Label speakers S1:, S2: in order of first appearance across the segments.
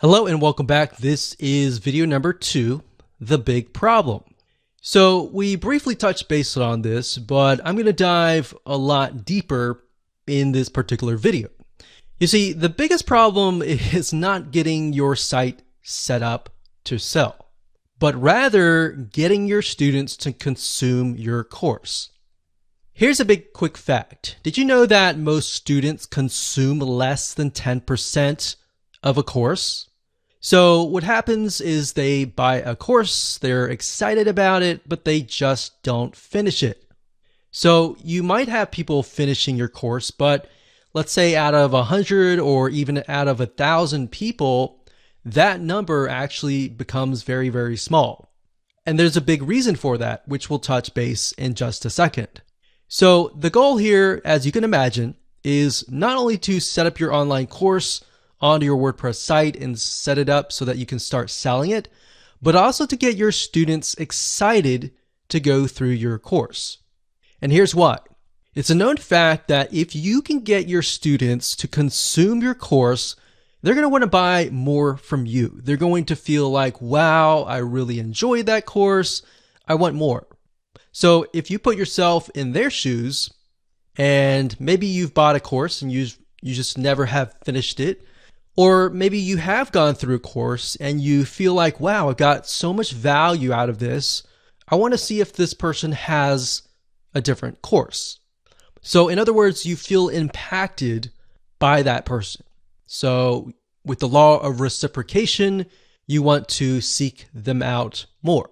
S1: Hello and welcome back. This is video number 2, the big problem. So we briefly touched base on this, but I'm going to dive a lot deeper in this particular video. You see, the biggest problem is not getting your site set up to sell, but rather getting your students to consume your course. Here's a big quick fact. Did you know that most students consume less than 10% of a course? So what happens is they buy a course, they're excited about it, but they just don't finish it. So you might have people finishing your course, but let's say out of 100 or even out of 1,000 people, that number actually becomes very, very small. And there's a big reason for that, which we'll touch base in just a second. So the goal here, as you can imagine, is not only to set up your online course onto your WordPress site and set it up so that you can start selling it, but also to get your students excited to go through your course. And here's why. It's a known fact that if you can get your students to consume your course, they're going to want to buy more from you. They're going to feel like, wow, I really enjoyed that course. I want more. So if you put yourself in their shoes, and maybe you've bought a course and you just never have finished it, or maybe you have gone through a course and you feel like, wow, I've got so much value out of this. I want to see if this person has a different course. So in other words, you feel impacted by that person. So with the law of reciprocation, you want to seek them out more.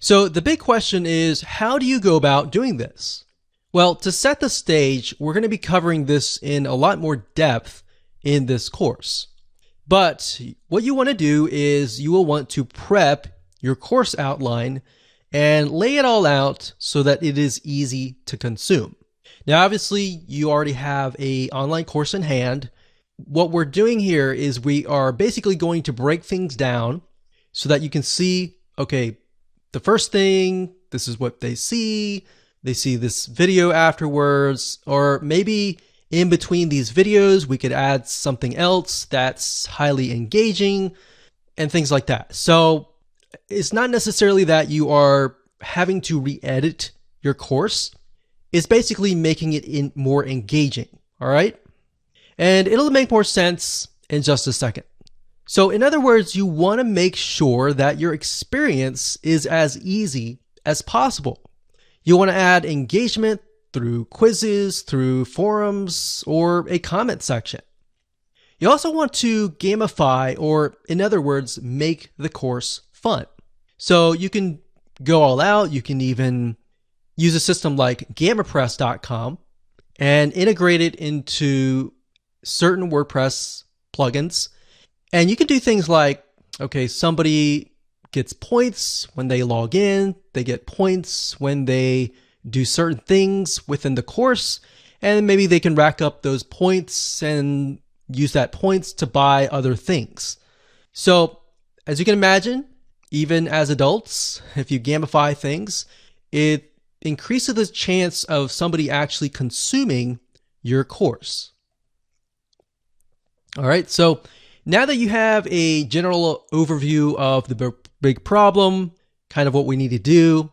S1: So the big question is, how do you go about doing this? Well, to set the stage, we're going to be covering this in a lot more depth in this course. But what you want to do is you will want to prep your course outline and lay it all out so that it is easy to consume. Now, obviously, you already have an online course in hand. What we're doing here is we are basically going to break things down so that you can see, okay, the first thing, this is what they see this video afterwards, or maybe in between these videos, we could add something else that's highly engaging and things like that. So it's not necessarily that you are having to re-edit your course. It's basically making it more engaging, all right? And it'll make more sense in just a second. So in other words, you want to make sure that your experience is as easy as possible. You want to add engagement through quizzes, through forums, or a comment section. You also want to gamify, or in other words, make the course fun. So you can go all out. You can even use a system like gamapress.com and integrate it into certain WordPress plugins. And you can do things like, okay, somebody gets points when they log in, they get points when they do certain things within the course, and maybe they can rack up those points and use that points to buy other things. So as you can imagine, even as adults, if you gamify things, it increases the chance of somebody actually consuming your course. All right, so now that you have a general overview of the big problem, kind of what we need to do,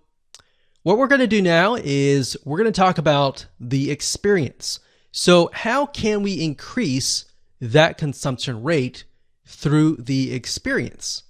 S1: what we're going to do now is we're going to talk about the experience. So how can we increase that consumption rate through the experience?